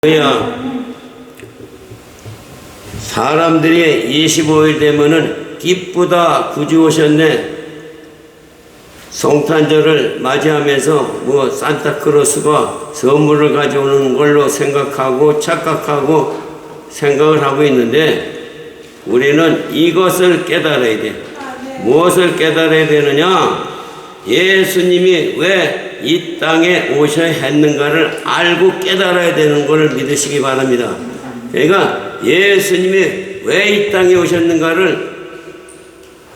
그야 사람들이 25일 되면은 기쁘다 구주 오셨네 성탄절을 맞이하면서 산타크로스가 선물을 가져오는 걸로 생각하고 착각하고 생각을 하고 있는데 우리는 이것을 깨달아야 돼. 무엇을 깨달아야 되느냐? 예수님이 왜 이 땅에 오셔야 했는가를 알고 깨달아야 되는 것을 믿으시기 바랍니다. 그러니까 예수님이 왜 이 땅에 오셨는가를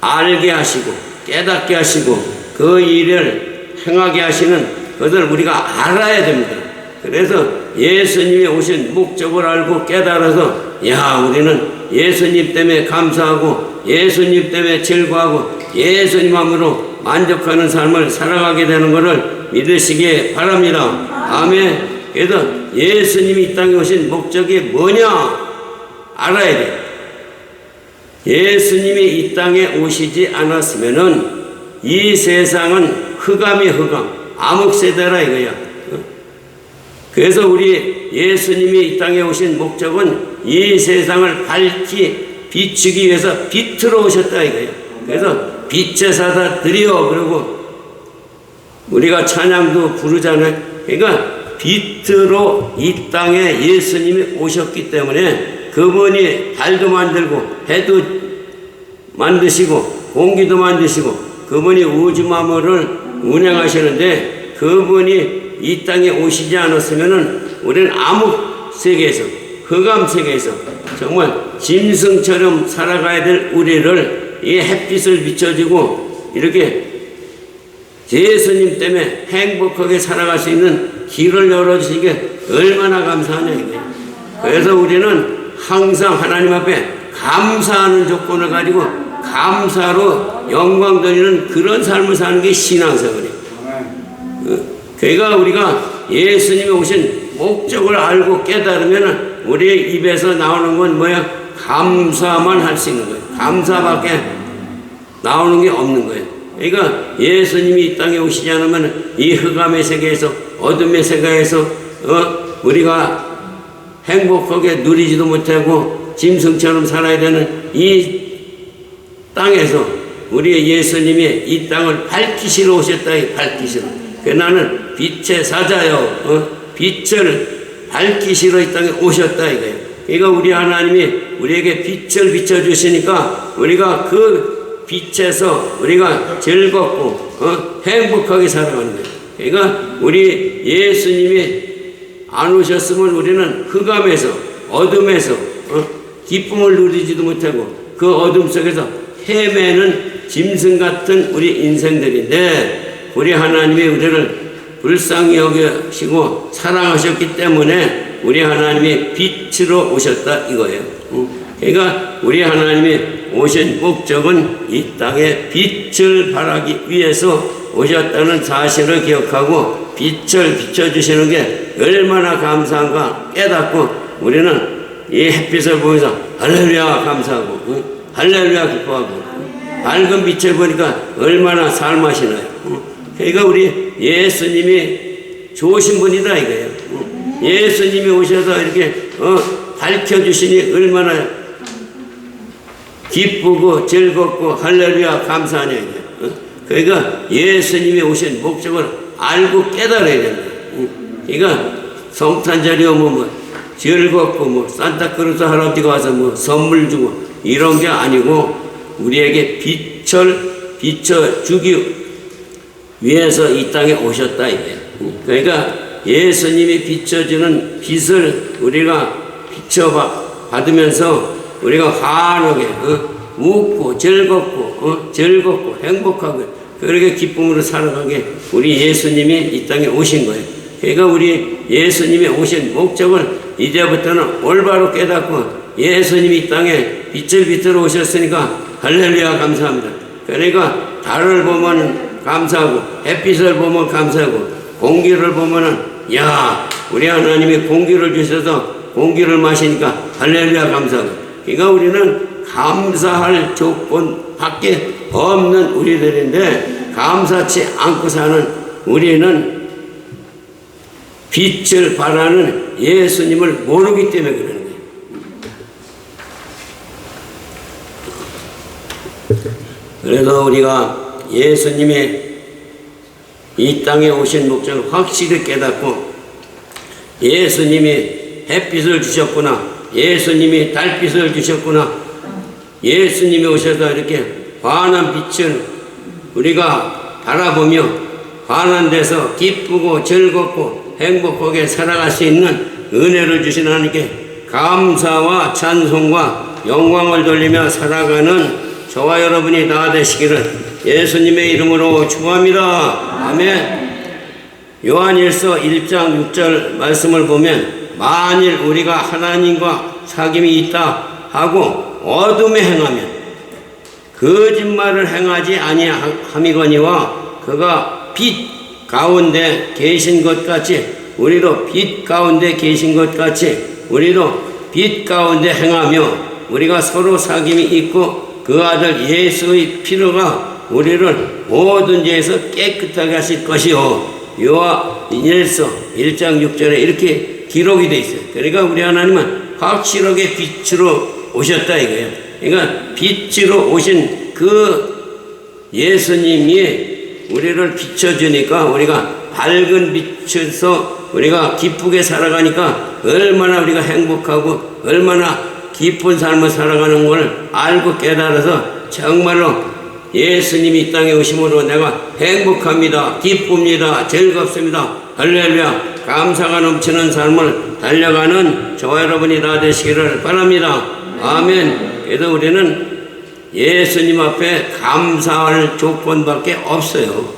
알게 하시고 깨닫게 하시고 그 일을 행하게 하시는 것을 우리가 알아야 됩니다. 그래서 예수님이 오신 목적을 알고 깨달아서 우리는 예수님 때문에 감사하고 예수님 때문에 즐거워하고 예수님함으로 만족하는 삶을 살아가게 되는 것을 믿으시기 바랍니다. 아멘. 그래서 예수님이 이 땅에 오신 목적이 뭐냐 알아야 돼요. 예수님이 이 땅에 오시지 않았으면은 이 세상은 흑암이 흑암, 암흑세대라 이거야. 그래서 우리 예수님이 이 땅에 오신 목적은 이 세상을 밝히 비추기 위해서 빛으로 오셨다 이거야. 그래서 빛의 사다 드리오 그러고 우리가 찬양도 부르잖아요. 그러니까 빛으로 이 땅에 예수님이 오셨기 때문에 그분이 달도 만들고 해도 만드시고 공기도 만드시고 그분이 우주만물을 운행하시는데 그분이 이 땅에 오시지 않았으면은 우리는 암흑 세계에서 흑암 세계에서 정말 짐승처럼 살아가야 될 우리를 이 햇빛을 비춰주고 이렇게 예수님 때문에 행복하게 살아갈 수 있는 길을 열어주신 게 얼마나 감사하냐 이게. 그래서 우리는 항상 하나님 앞에 감사하는 조건을 가지고 감사로 영광 돌리는 그런 삶을 사는 게 신앙생활이에요. 그러니까 우리가 예수님이 오신 목적을 알고 깨달으면 우리의 입에서 나오는 건 뭐야? 감사만 할 수 있는 거예요. 감사밖에 나오는 게 없는 거예요. 그러니까 예수님이 이 땅에 오시지 않으면 이 흑암의 세계에서 어둠의 세계에서 우리가 행복하게 누리지도 못하고 짐승처럼 살아야 되는 이 땅에서 우리 예수님이 이 땅을 밝히시러 오셨다. 밝히시러. 나는 빛의 사자요. 빛을 밝히시러 이 땅에 오셨다 이거예요. 그러니까 우리 하나님이 우리에게 빛을 비춰주시니까 우리가 그 빛에서 우리가 즐겁고 행복하게 살아가는 거예요. 그러니까 우리 예수님이 안 오셨으면 우리는 흑암에서 어둠에서 기쁨을 누리지도 못하고 그 어둠 속에서 헤매는 짐승 같은 우리 인생들인데 우리 하나님이 우리를 불쌍히 여기시고 사랑하셨기 때문에 우리 하나님이 빛으로 오셨다 이거예요. 그러니까 우리 하나님이 오신 목적은 이 땅에 빛을 발하기 위해서 오셨다는 사실을 기억하고 빛을 비춰주시는 게 얼마나 감사한가 깨닫고 우리는 이 햇빛을 보면서 할렐루야 감사하고 할렐루야 기뻐하고 밝은 빛을 보니까 얼마나 살맛이 나요. 그러니까 우리 예수님이 좋으신 분이다 이거예요. 예수님이 오셔서 이렇게 밝혀주시니 얼마나 기쁘고 즐겁고 할렐루야 감사하냐 이게. 그러니까 예수님이 오신 목적을 알고 깨달아야 된다. 그러니까 성탄절이 오면 즐겁고 산타크로스 할아버지가 와서 선물 주고 이런 게 아니고 우리에게 빛을 비춰주기 위해서 이 땅에 오셨다 이게. 그러니까 예수님이 비춰주는 빛을 우리가 비춰받으면서 우리가 환하게 웃고 즐겁고 행복하고 그렇게 기쁨으로 살아가게 우리 예수님이 이 땅에 오신 거예요. 그러니까 우리 예수님이 오신 목적을 이제부터는 올바로 깨닫고 예수님이 이 땅에 빛을 비틀어 오셨으니까 할렐루야 감사합니다. 그러니까 달을 보면 감사하고 햇빛을 보면 감사하고 공기를 보면은 우리 하나님이 공기를 주셔서 공기를 마시니까 할렐루야 감사하고. 그러니까 우리는 감사할 조건밖에 없는 우리들인데 감사치 않고 사는 우리는 빛을 바라는 예수님을 모르기 때문에 그러는 거예요. 그래서 우리가 예수님의 이 땅에 오신 목적을 확실히 깨닫고 예수님이 햇빛을 주셨구나, 예수님이 달빛을 주셨구나, 예수님이 오셔서 이렇게 환한 빛을 우리가 바라보며 환한 데서 기쁘고 즐겁고 행복하게 살아갈 수 있는 은혜를 주신 하나님께 감사와 찬송과 영광을 돌리며 살아가는 저와 여러분이 다 되시기를 예수님의 이름으로 축원합니다. 아멘. 요한일서 1장 6절 말씀을 보면 만일 우리가 하나님과 사귐이 있다 하고 어둠에 행하면 거짓말을 행하지 아니함이거니와 그가 빛 가운데 계신 것 같이 우리도 빛 가운데 계신 것 같이 우리도 빛 가운데 행하며 우리가 서로 사귐이 있고 그 아들 예수의 피로가 우리를 모든 죄에서 깨끗하게 하실 것이요. 요한일서 1장 6절에 이렇게 기록이 되어 있어요. 그러니까 우리 하나님은 확실하게 빛으로 오셨다 이거예요. 그러니까 빛으로 오신 그 예수님이 우리를 비춰주니까 우리가 밝은 빛에서 우리가 기쁘게 살아가니까 얼마나 우리가 행복하고 얼마나 기쁜 삶을 살아가는 걸 알고 깨달아서 정말로 예수님이 이 땅에 오심으로 내가 행복합니다, 기쁩니다, 즐겁습니다, 할렐루야, 감사가 넘치는 삶을 달려가는 저와 여러분이 다 되시기를 바랍니다. 아멘. 그래서 우리는 예수님 앞에 감사할 조건밖에 없어요.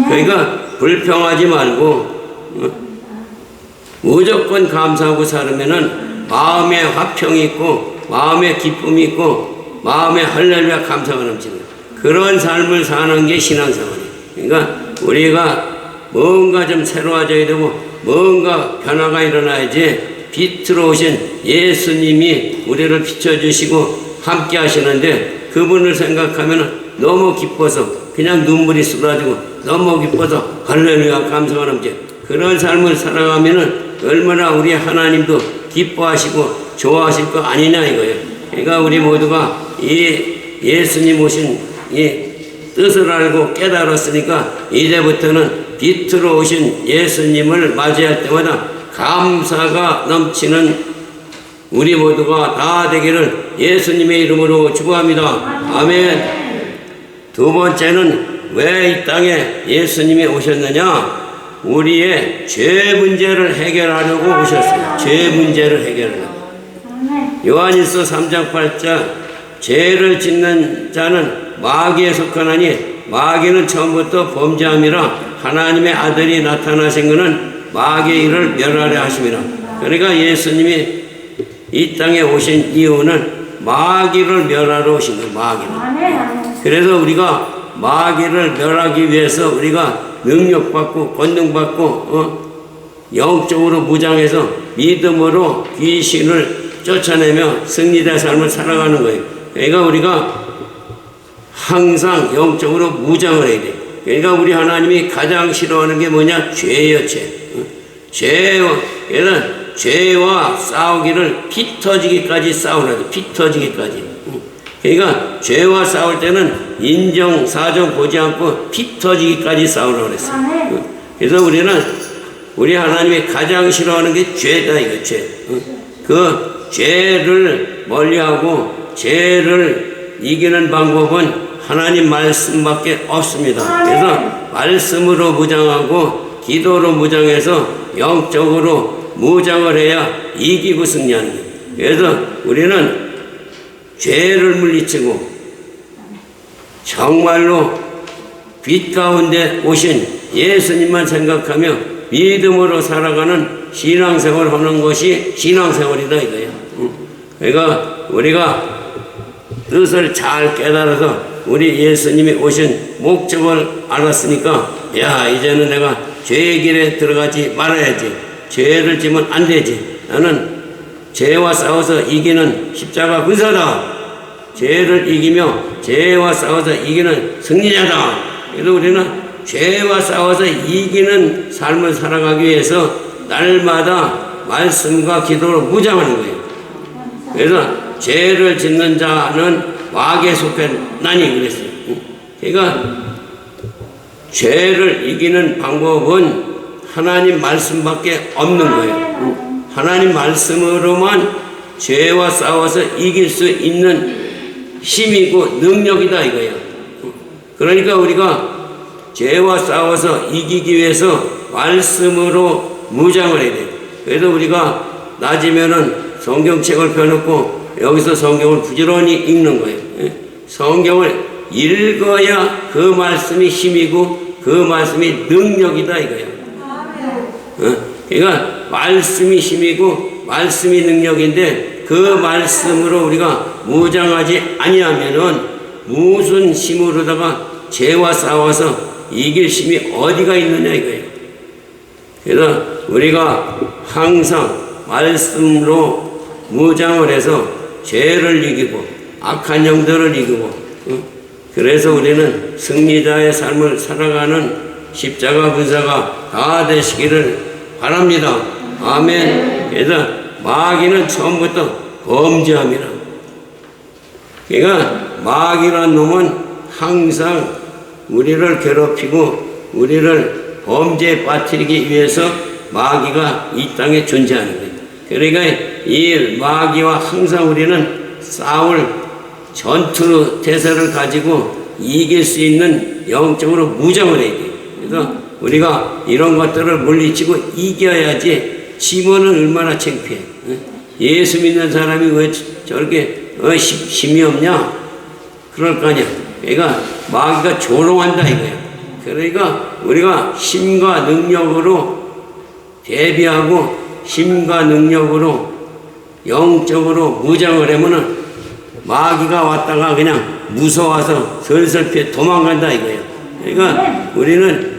그러니까 불평하지 말고 무조건 감사하고 살으면은 마음에 화평이 있고 마음에 기쁨이 있고 마음에 할렐루야 감사가 넘치는 그런 삶을 사는 게 신앙생활이에요. 그러니까 우리가 뭔가 좀 새로워져야 되고 뭔가 변화가 일어나야지 빛으로 오신 예수님이 우리를 비춰주시고 함께 하시는데 그분을 생각하면 너무 기뻐서 그냥 눈물이 쏟아지고 너무 기뻐서 할렐루야 감사가 넘치 그런 삶을 살아가면 얼마나 우리 하나님도 기뻐하시고 좋아하실 거 아니냐 이거예요. 그러니까 우리 모두가 이 예수님 오신 이 뜻을 알고 깨달았으니까 이제부터는 빛으로 오신 예수님을 맞이할 때마다 감사가 넘치는 우리 모두가 다 되기를 예수님의 이름으로 축원합니다. 아멘. 두 번째는 왜 이 땅에 예수님이 오셨느냐? 우리의 죄 문제를 해결하려고 오셨어요. 죄 문제를 해결하려고. 요한일서 3장 8절 죄를 짓는 자는 마귀에 속하나니 마귀는 처음부터 범죄함이라 하나님의 아들이 나타나신 것은 마귀의 일을 멸하려 하심이라. 그러니까 예수님이 이 땅에 오신 이유는 마귀를 멸하러 오신 거예요. 마귀를. 그래서 우리가 마귀를 멸하기 위해서 우리가 능력받고 권능받고 영적으로 무장해서 믿음으로 귀신을 쫓아내며 승리자 삶을 살아가는 거예요. 그러니까 우리가 항상 영적으로 무장을 해야 돼. 그러니까 우리 하나님이 가장 싫어하는 게 뭐냐? 죄예요, 죄. 그래서 죄와 싸우기를 피 터지기까지 싸우라고. 피 터지기까지. 그러니까 죄와 싸울 때는 인정, 사정 보지 않고 피 터지기까지 싸우라고 그랬어요. 그래서 우리는 우리 하나님이 가장 싫어하는 게 죄다, 이거 죄. 그 죄를 멀리하고 죄를 이기는 방법은 하나님 말씀밖에 없습니다. 그래서 말씀으로 무장하고 기도로 무장해서 영적으로 무장을 해야 이기고 승리하는 거예요. 그래서 우리는 죄를 물리치고 정말로 빛 가운데 오신 예수님만 생각하며 믿음으로 살아가는 신앙생활을 하는 것이 신앙생활이다 이거예요. 그러니까 우리가 뜻을 잘 깨달아서 우리 예수님이 오신 목적을 알았으니까 야 이제는 내가 죄의 길에 들어가지 말아야지. 죄를 지면 안 되지. 나는 죄와 싸워서 이기는 십자가 군사다. 죄를 이기며 죄와 싸워서 이기는 승리자다. 그래서 우리는 죄와 싸워서 이기는 삶을 살아가기 위해서 날마다 말씀과 기도로 무장하는 거예요. 그래서 죄를 짓는 자는 마귀에 속했나니 그랬어요. 그러니까 죄를 이기는 방법은 하나님 말씀밖에 없는 거예요. 하나님 말씀으로만 죄와 싸워서 이길 수 있는 힘이고 능력이다 이거예요. 그러니까 우리가 죄와 싸워서 이기기 위해서 말씀으로 무장을 해야 돼요. 그래서 우리가 낮이면은 성경책을 펴놓고 여기서 성경을 부지런히 읽는 거예요. 성경을 읽어야 그 말씀이 힘이고 그 말씀이 능력이다 이거예요. 그러니까 말씀이 힘이고 말씀이 능력인데 그 말씀으로 우리가 무장하지 아니하면은 무슨 힘으로다가 죄와 싸워서 이길 힘이 어디가 있느냐 이거예요. 그래서 우리가 항상 말씀으로 무장을 해서 죄를 이기고 악한 영들을 이기고 그래서 우리는 승리자의 삶을 살아가는 십자가 군사가 다 되시기를 바랍니다. 아멘. 그래서 마귀는 처음부터 범죄합니다. 그러니까 마귀란 놈은 항상 우리를 괴롭히고 우리를 범죄에 빠뜨리기 위해서 마귀가 이 땅에 존재하는 거예요. 그러니까 이 마귀와 항상 우리는 싸울 전투 태세를 가지고 이길 수 있는 영적으로 무장을 해야 돼요. 그래서 우리가 이런 것들을 물리치고 이겨야지 지면은 얼마나 창피해. 예수 믿는 사람이 왜 저렇게 힘이 없냐? 그럴 거 아니야. 그러니까 마귀가 조롱한다 이거야. 그러니까 우리가 힘과 능력으로 대비하고 힘과 능력으로 영적으로 무장을 하면은 마귀가 왔다가 그냥 무서워서 슬슬 피해 도망간다 이거예요. 그러니까 우리는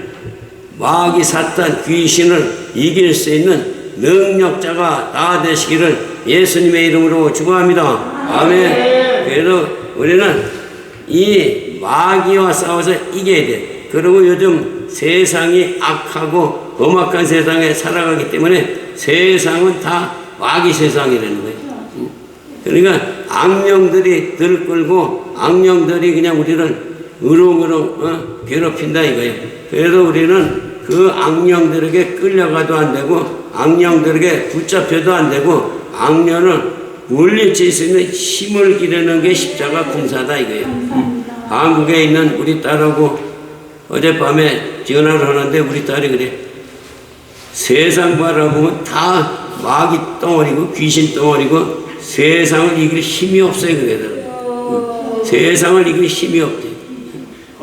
마귀 사탄 귀신을 이길 수 있는 능력자가 다 되시기를 예수님의 이름으로 축원합니다. 아멘. 그래도 우리는 이 마귀와 싸워서 이겨야 돼. 그리고 요즘 세상이 악하고 험악한 세상에 살아가기 때문에 세상은 다 마귀 세상이라는 거예요. 그러니까 악령들이 들끓고 악령들이 그냥 우리를 으렁으렁 괴롭힌다 이거예요. 그래서 우리는 그 악령들에게 끌려가도 안 되고 악령들에게 붙잡혀도 안 되고 악령을 물리칠 수 있는 힘을 기르는 게 십자가 군사다 이거예요. 한국에 있는 우리 딸하고 어젯밤에 전화를 하는데 우리 딸이 그래. 세상 바라보면 다 마귀 덩어리고 귀신 덩어리고 세상을 이길 힘이 없어요 그러더라고요. 세상을 이길 힘이 없대.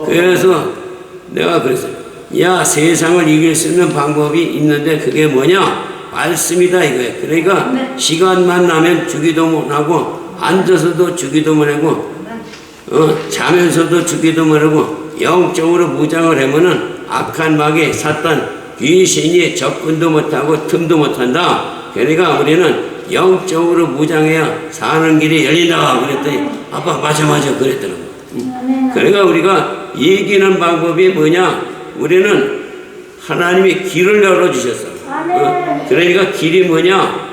그래서 내가 그랬어요. 야, 세상을 이길 수 있는 방법이 있는데 그게 뭐냐? 말씀이다 이거예요. 그러니까 시간만 나면 주기도 못하고 앉아서도 주기도 못하고 자면서도 주기도 못하고 영적으로 무장을 하면은 악한 마귀 사탄 귀신이 접근도 못하고 틈도 못한다. 그러니까 우리는 영적으로 무장해야 사는 길이 열린다 그랬더니 아빠 맞아 그랬더라고. 그러니까 우리가 이기는 방법이 뭐냐? 우리는 하나님이 길을 열어주셨어. 그러니까 길이 뭐냐?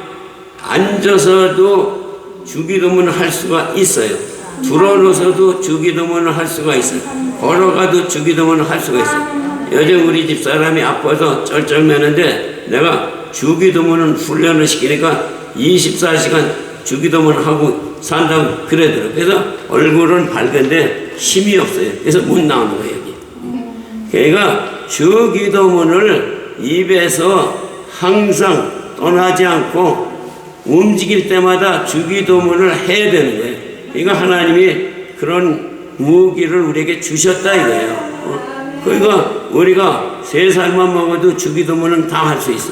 앉아서도 주기도문을 할 수가 있어요. 들어놓아서도 주기도문을 할 수가 있어요. 걸어가도 주기도문을 할 수가 있어요. 요즘 우리 집 사람이 아파서 쩔쩔매는데 내가 주기도문을 훈련을 시키니까 24시간 주기도문을 하고 산다고 그러더라고요. 그래서 얼굴은 밝은데 힘이 없어요. 그래서 못 나오는 거예요, 여기. 그러니까 주기도문을 입에서 항상 떠나지 않고 움직일 때마다 주기도문을 해야 되는 거예요. 이거 하나님이 그런 무기를 우리에게 주셨다 이거예요. 그러니까 우리가 3살만 먹어도 주기도문은 다 할 수 있어.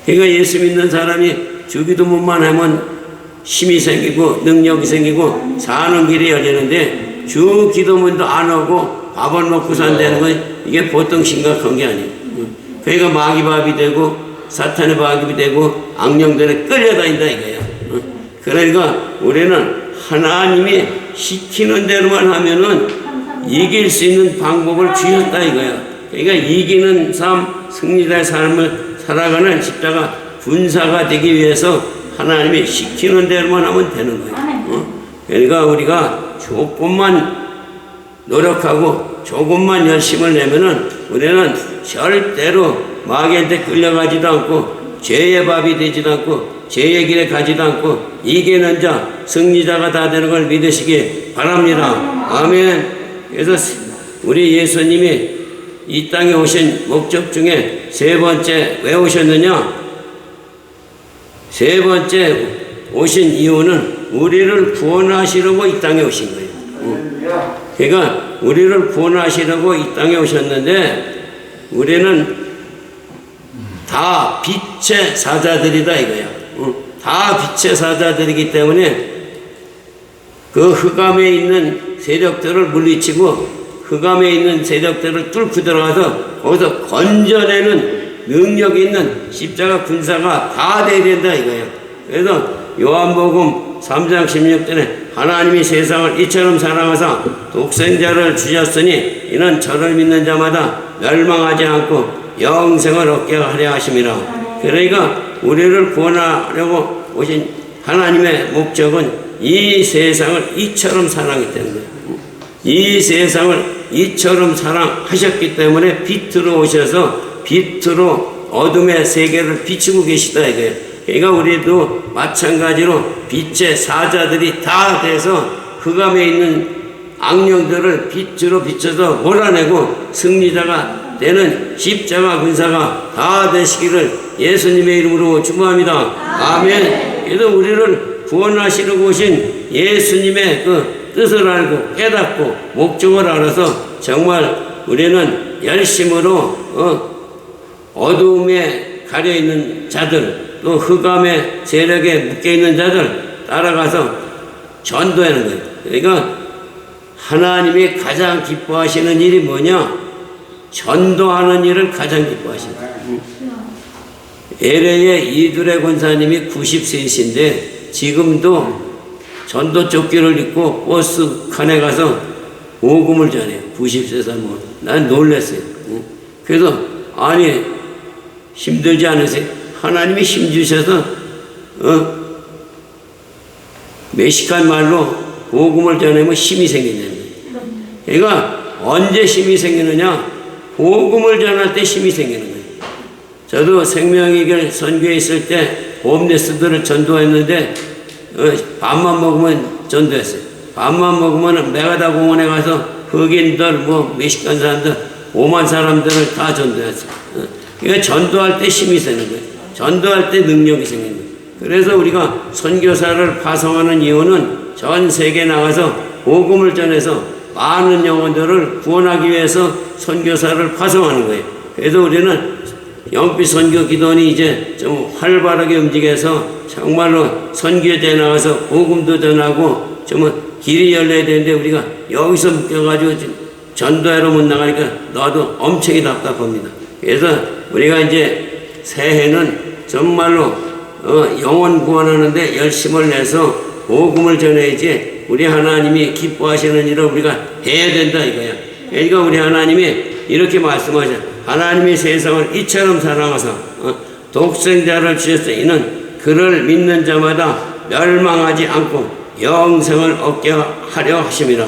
그러니까 예수 믿는 사람이 주기도문만 하면 힘이 생기고 능력이 생기고 사는 길이 열리는데 주기도문도 안 하고 밥을 먹고 산다는 건 이게 보통 심각한 게 아니에요. 그러니까 마귀밥이 되고 사탄의 밥이 되고 악령들에 끌려다닌다 이거예요. 그러니까 우리는 하나님이 시키는 대로만 하면은 이길 수 있는 방법을 주셨다 이거야. 그러니까 이기는 삶, 승리자의 삶을 살아가는 십자가 군사가 되기 위해서 하나님이 시키는 대로만 하면 되는 거예요. 그러니까 우리가 조금만 노력하고 조금만 열심을 내면은 우리는 절대로 마귀한테 끌려가지도 않고 죄의 밥이 되지도 않고 죄의 길에 가지도 않고 이기는 자 승리자가 다 되는 걸 믿으시기 바랍니다. 아멘. 그래서 우리 예수님이 이 땅에 오신 목적 중에 세 번째 왜 오셨느냐? 세 번째 오신 이유는 우리를 구원하시려고 이 땅에 오신 거예요. 그러니까 우리를 구원하시려고 이 땅에 오셨는데 우리는 다 빛의 사자들이다 이거야. 다 빛의 사자들이기 때문에 그 흑암에 있는 세력들을 물리치고 흑암에 있는 세력들을 뚫고 들어가서 거기서 건져내는 능력 있는 십자가 군사가 다 돼야 된다 이거예요. 그래서 요한복음 3장 16절에 하나님이 세상을 이처럼 사랑하사 독생자를 주셨으니 이는 저를 믿는 자마다 멸망하지 않고 영생을 얻게 하려 하심이라. 그러니까 우리를 구원하려고 오신 하나님의 목적은 이 세상을 이처럼 사랑했다는 거예요. 이 세상을 이처럼 사랑하셨기 때문에 빛으로 오셔서 빛으로 어둠의 세계를 비추고 계시다 이거예요. 그러니까 우리도 마찬가지로 빛의 사자들이 다 돼서 흑암에 있는 악령들을 빛으로 비춰서 몰아내고 승리자가 되는 십자가 군사가 다 되시기를 예수님의 이름으로 축복합니다. 아멘. 그래서 우리를 구원하시려고 오신 예수님의 그 뜻을 알고 깨닫고 목적을 알아서 정말 우리는 열심으로 어두움에 가려있는 자들 또 흑암의 세력에 묶여있는 자들 따라가서 전도하는 거예요. 그러니까 하나님이 가장 기뻐하시는 일이 뭐냐? 전도하는 일을 가장 기뻐하시는 거예요. LA의 이두래 권사님이 90세이신데 지금도 전도 조끼를 입고 버스 칸에 가서 복음을 전해요. 90세 사람. 난 놀랐어요. 그래서 아니 힘들지 않으세요? 하나님이 힘 주셔서 멕시칸 말로 복음을 전하면 힘이 생기는 거예요. 그러니까 언제 힘이 생기느냐? 복음을 전할 때 힘이 생기는 거예요. 저도 생명의 길 선교에 있을 때 홈레스들을 전도했는데 밥만 먹으면 전도했어요. 밥만 먹으면 메가다 공원에 가서 흑인들 뭐 멕시칸 사람들 5만 사람들을 다 전도했어요. 그러니까 전도할 때 힘이 생기는 거예요. 전도할 때 능력이 생기는 거예요. 그래서 우리가 선교사를 파송하는 이유는 전 세계에 나가서 복음을 전해서 많은 영혼들을 구원하기 위해서 선교사를 파송하는 거예요. 그래서 우리는 영빛 선교 기도원이 이제 좀 활발하게 움직여서 정말로 선교제에 나가서 복음도 전하고 좀 길이 열려야 되는데 우리가 여기서 묶여가지고 전도하러 못 나가니까 나도 엄청 답답합니다. 그래서 우리가 이제 새해는 정말로 영혼 구원하는데 열심을 내서 복음을 전해야지 우리 하나님이 기뻐하시는 일을 우리가 해야 된다 이거야. 그러니까 우리 하나님이 이렇게 말씀하셔요. 하나님이 세상을 이처럼 사랑하사 독생자를 주셨으니 이는 그를 믿는 자마다 멸망하지 않고 영생을 얻게 하려 하심이라.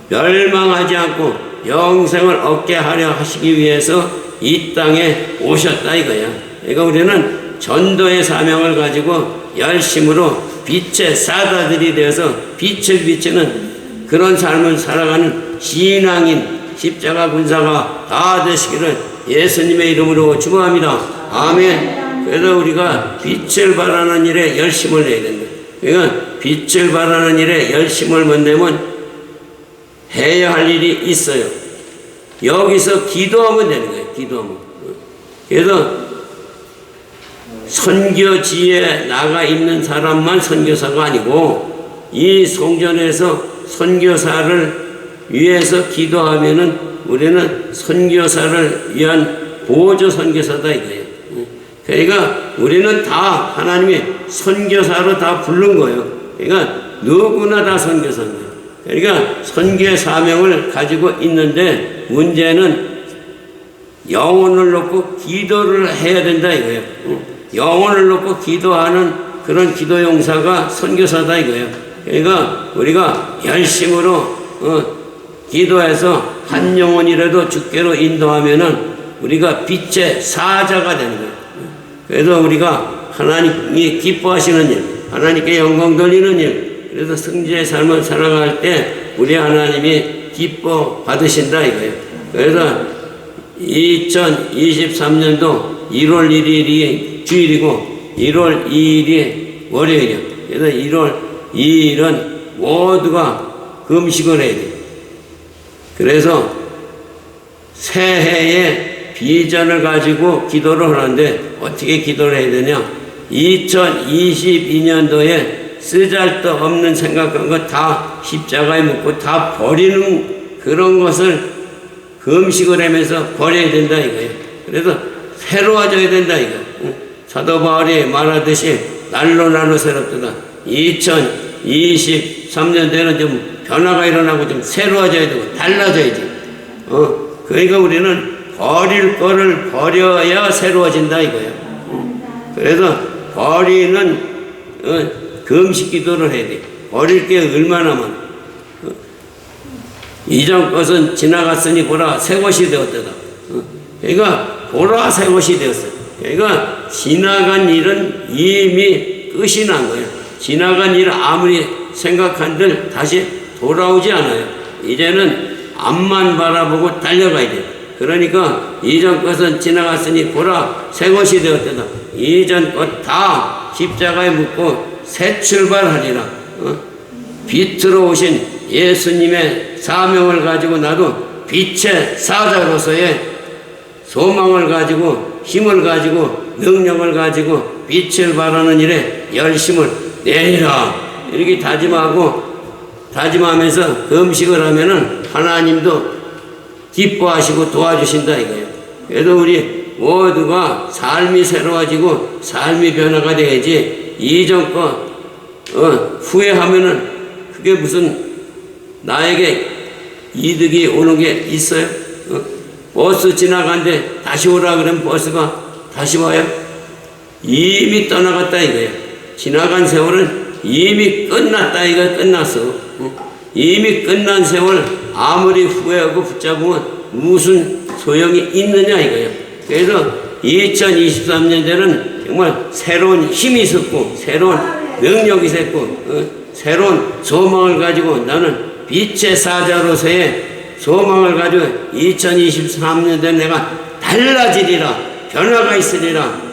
멸망하지 않고 영생을 얻게 하려 하시기 위해서 이 땅에 오셨다 이거야. 그러니까 우리는 전도의 사명을 가지고 열심으로 빛의 사자들이 되어서 빛을 비추는 그런 삶을 살아가는 신앙인 십자가 군사가 다 되시기를 예수님의 이름으로 축원합니다. 아멘. 그래서 우리가 빛을 발하는 일에 열심을 내야 된다. 그러니까 빛을 발하는 일에 열심을 못 내면 해야 할 일이 있어요. 여기서 기도하면 되는 거예요. 기도하면. 그래서 선교지에 나가 있는 사람만 선교사가 아니고 이 성전에서 선교사를 위해서 기도하면은 우리는 선교사를 위한 보조 선교사다 이거예요. 그러니까 우리는 다 하나님이 선교사로 다 부른 거예요. 그러니까 누구나 다 선교사인 거예요. 그러니까 선교의 사명을 가지고 있는데 문제는 영혼을 놓고 기도를 해야 된다 이거예요. 영혼을 놓고 기도하는 그런 기도 용사가 선교사다 이거예요. 그러니까 우리가 열심으로 기도해서 한 영혼이라도 주께로 인도하면은 우리가 빛의 사자가 되는 거예요. 그래서 우리가 하나님이 기뻐하시는 일, 하나님께 영광 돌리는 일, 그래서 승리의 삶을 살아갈 때 우리 하나님이 기뻐 받으신다 이거예요. 그래서 2023년도 1월 1일이 주일이고 1월 2일이 월요일이에요. 그래서 1월 2일은 모두가 금식을 해야 돼요. 그래서 새해에 비전을 가지고 기도를 하는데 어떻게 기도를 해야 되냐? 2022년도에 쓰잘데없는 생각한 거 다 십자가에 묻고 다 버리는 그런 것을 금식을 하면서 버려야 된다 이거예요. 그래서 새로워져야 된다 이거예요. 사도 바울이 말하듯이 날로 새롭다. 2023년도에는 좀 변화가 일어나고 좀 새로워져야 되고 달라져야지. 그러니까 우리는 버릴 거를 버려야 새로워진다 이거예요. 그래서 버리는 금식 기도를 해야 돼. 버릴 게 얼마나 많아. 이전 것은 지나갔으니 보라 새 것이 되었다. 그러니까 보라 새 것이 되었어요. 그러니까 지나간 일은 이미 끝이 난 거예요. 지나간 일을 아무리 생각한들 다시 돌아오지 않아요. 이제는 앞만 바라보고 달려가야 돼요. 그러니까 이전 것은 지나갔으니 보라 새 것이 되었다. 이전 것 다 십자가에 묻고 새 출발하리라. 빛으로 오신 예수님의 사명을 가지고 나도 빛의 사자로서의 소망을 가지고 힘을 가지고 능력을 가지고 빛을 발하는 일에 열심을 내리라 이렇게 다짐하면서 금식을 하면은 하나님도 기뻐하시고 도와주신다 이거예요. 그래서 우리 모두가 삶이 새로워지고 삶이 변화가 돼야지 이전 거 후회하면은 그게 무슨 나에게 이득이 오는 게 있어요? 버스 지나가는데 다시 오라 그러면 버스가 다시 와요? 이미 떠나갔다 이거예요. 지나간 세월은 이미 끝났다 이거 끝났어. 이미 끝난 세월 아무리 후회하고 붙잡으면 무슨 소용이 있느냐 이거예요. 그래서 2023년에는 정말 새로운 힘이 있었고 새로운 능력이 있었고 새로운 소망을 가지고 나는 빛의 사자로서의 소망을 가지고 2023년에 내가 달라지리라 변화가 있으리라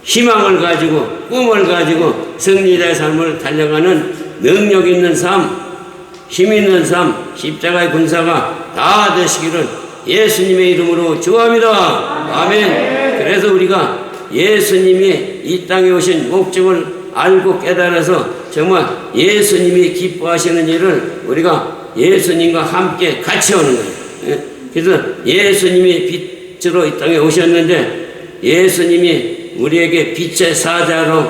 희망을 가지고 꿈을 가지고 승리의 삶을 달려가는 능력 있는 삶 힘 있는 삶 십자가의 군사가 다 되시기를 예수님의 이름으로 축원합니다. 아멘. 그래서 우리가 예수님이 이 땅에 오신 목적을 알고 깨달아서 정말 예수님이 기뻐하시는 일을 우리가 예수님과 함께 같이 하는 거예요. 그래서 예수님이 빛으로 이 땅에 오셨는데 예수님이 우리에게 빛의 사자로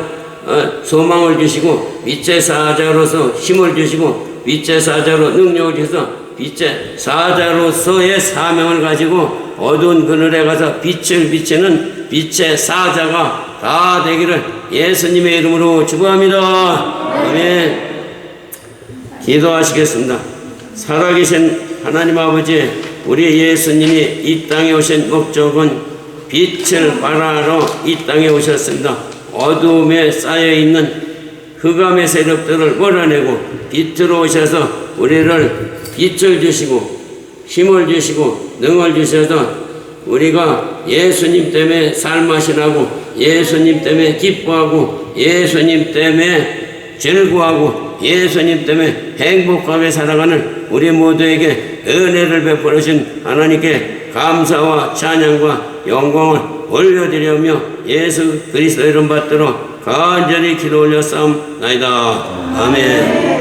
소망을 주시고 빛의 사자로서 힘을 주시고 빛의 사자로 능력을 주셔서 빛의 사자로서의 사명을 가지고 어두운 그늘에 가서 빛을 비치는 빛의 사자가 다 되기를 예수님의 이름으로 축원합니다. 아멘. 기도하시겠습니다. 살아계신 하나님 아버지, 우리 예수님이 이 땅에 오신 목적은 빛을 발하러 이 땅에 오셨습니다. 어둠에 쌓여있는 흑암의 세력들을 몰아내고 빛으로 오셔서 우리를 빛을 주시고 힘을 주시고 능을 주셔서 우리가 예수님 때문에 삶맛이 나고 예수님 때문에 기뻐하고 예수님 때문에 즐거워하고 예수님 때문에 행복하게 살아가는 우리 모두에게 은혜를 베풀어 주신 하나님께 감사와 찬양과 영광을 올려드리며 예수 그리스도 이름 받들어 간절히 기도 올렸사옵나이다. 아멘.